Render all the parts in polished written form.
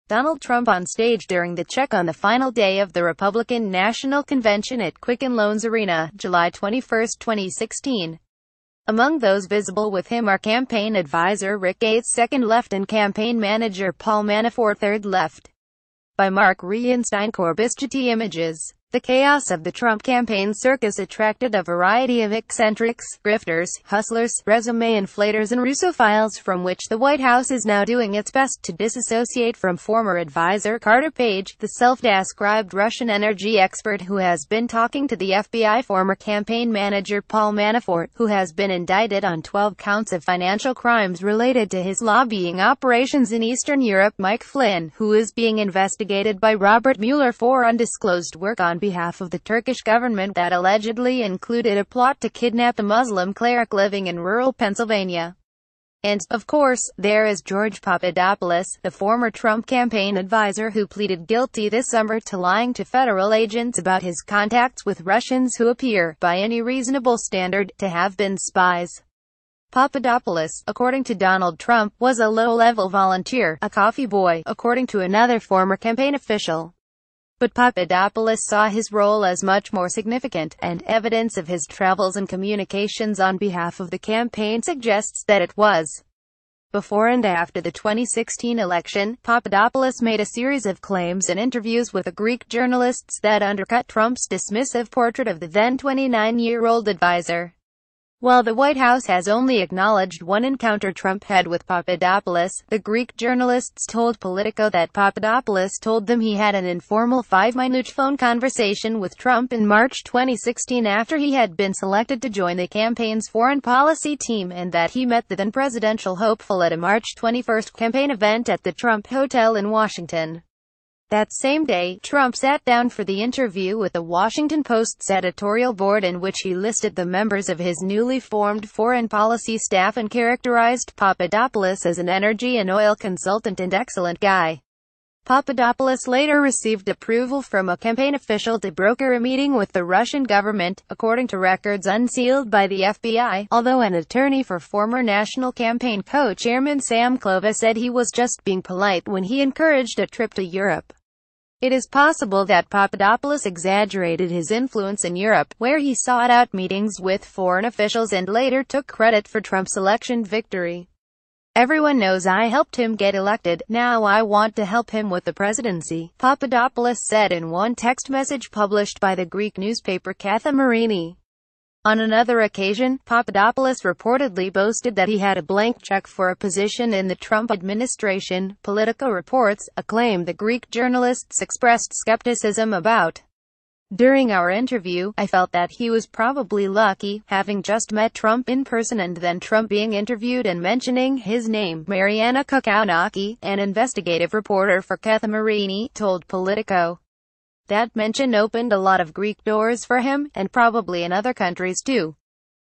Donald Trump on stage during the check on the final day of the Republican National Convention at Quicken Loans Arena, July 21, 2016. Among those visible with him are campaign advisor Rick Gates second left and campaign manager Paul Manafort third left. By Mark Reinstein. Corbis Getty Images. The chaos of the Trump campaign circus attracted a variety of eccentrics, grifters, hustlers, resume inflators and Russophiles from which the White House is now doing its best to disassociate, from former advisor Carter Page, the self-described Russian energy expert who has been talking to the FBI, former campaign manager Paul Manafort, who has been indicted on 12 counts of financial crimes related to his lobbying operations in Eastern Europe, Mike Flynn, who is being investigated by Robert Mueller for undisclosed work on behalf of the Turkish government that allegedly included a plot to kidnap a Muslim cleric living in rural Pennsylvania. And, of course, there is George Papadopoulos, the former Trump campaign advisor who pleaded guilty this summer to lying to federal agents about his contacts with Russians who appear, by any reasonable standard, to have been spies. Papadopoulos, according to Donald Trump, was a low-level volunteer, a coffee boy, according to another former campaign official. But Papadopoulos saw his role as much more significant, and evidence of his travels and communications on behalf of the campaign suggests that it was. Before and after the 2016 election, Papadopoulos made a series of claims and interviews with Greek journalists that undercut Trump's dismissive portrait of the then 29-year-old advisor. While the White House has only acknowledged one encounter Trump had with Papadopoulos, the Greek journalists told Politico that Papadopoulos told them he had an informal 5-minute phone conversation with Trump in March 2016 after he had been selected to join the campaign's foreign policy team, and that he met the then presidential hopeful at a March 21 campaign event at the Trump Hotel in Washington. That same day, Trump sat down for the interview with the Washington Post's editorial board, in which he listed the members of his newly formed foreign policy staff and characterized Papadopoulos as an energy and oil consultant and excellent guy. Papadopoulos later received approval from a campaign official to broker a meeting with the Russian government, according to records unsealed by the FBI, although an attorney for former national campaign co-chairman Sam Klova said he was just being polite when he encouraged a trip to Europe. It is possible that Papadopoulos exaggerated his influence in Europe, where he sought out meetings with foreign officials and later took credit for Trump's election victory. "Everyone knows I helped him get elected, now I want to help him with the presidency," Papadopoulos said in one text message published by the Greek newspaper Kathimerini. On another occasion, Papadopoulos reportedly boasted that he had a blank check for a position in the Trump administration, Politico reports, a claim the Greek journalists expressed skepticism about. "During our interview, I felt that he was probably lucky, having just met Trump in person and then Trump being interviewed and mentioning his name," Mariana Kukaunaki, an investigative reporter for Kathimerini, told Politico. That mention opened a lot of Greek doors for him, and probably in other countries too.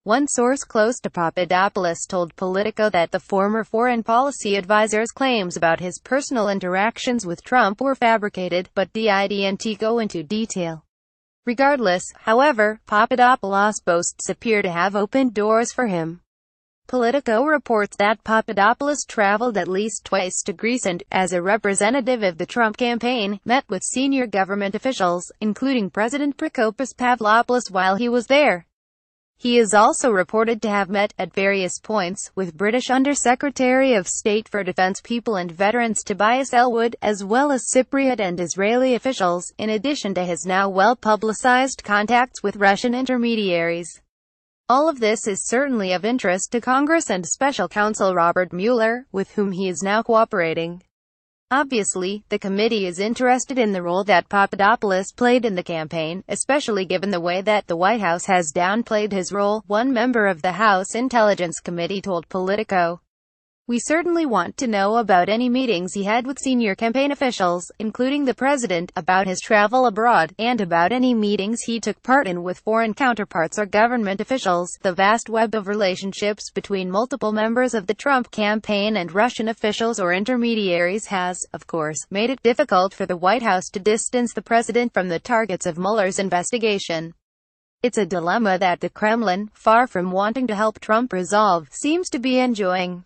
One source close to Papadopoulos told Politico that the former foreign policy advisor's claims about his personal interactions with Trump were fabricated, but didn't go into detail. Regardless, however, Papadopoulos' boasts appear to have opened doors for him. Politico reports that Papadopoulos traveled at least twice to Greece and, as a representative of the Trump campaign, met with senior government officials, including President Prokopis Pavlopoulos while he was there. He is also reported to have met, at various points, with British Under-Secretary of State for Defense People and Veterans Tobias Ellwood, as well as Cypriot and Israeli officials, in addition to his now well-publicized contacts with Russian intermediaries. All of this is certainly of interest to Congress and Special Counsel Robert Mueller, with whom he is now cooperating. Obviously, the committee is interested in the role that Papadopoulos played in the campaign, especially given the way that the White House has downplayed his role, one member of the House Intelligence Committee told Politico. "We certainly want to know about any meetings he had with senior campaign officials, including the president, about his travel abroad, and about any meetings he took part in with foreign counterparts or government officials." The vast web of relationships between multiple members of the Trump campaign and Russian officials or intermediaries has, of course, made it difficult for the White House to distance the president from the targets of Mueller's investigation. It's a dilemma that the Kremlin, far from wanting to help Trump resolve, seems to be enjoying.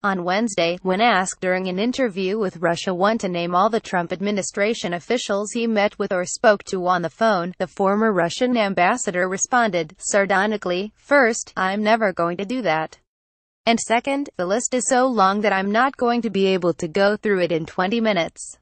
On Wednesday, when asked during an interview with Russia One to name all the Trump administration officials he met with or spoke to on the phone, the former Russian ambassador responded, sardonically, "First, I'm never going to do that. And second, the list is so long that I'm not going to be able to go through it in 20 minutes.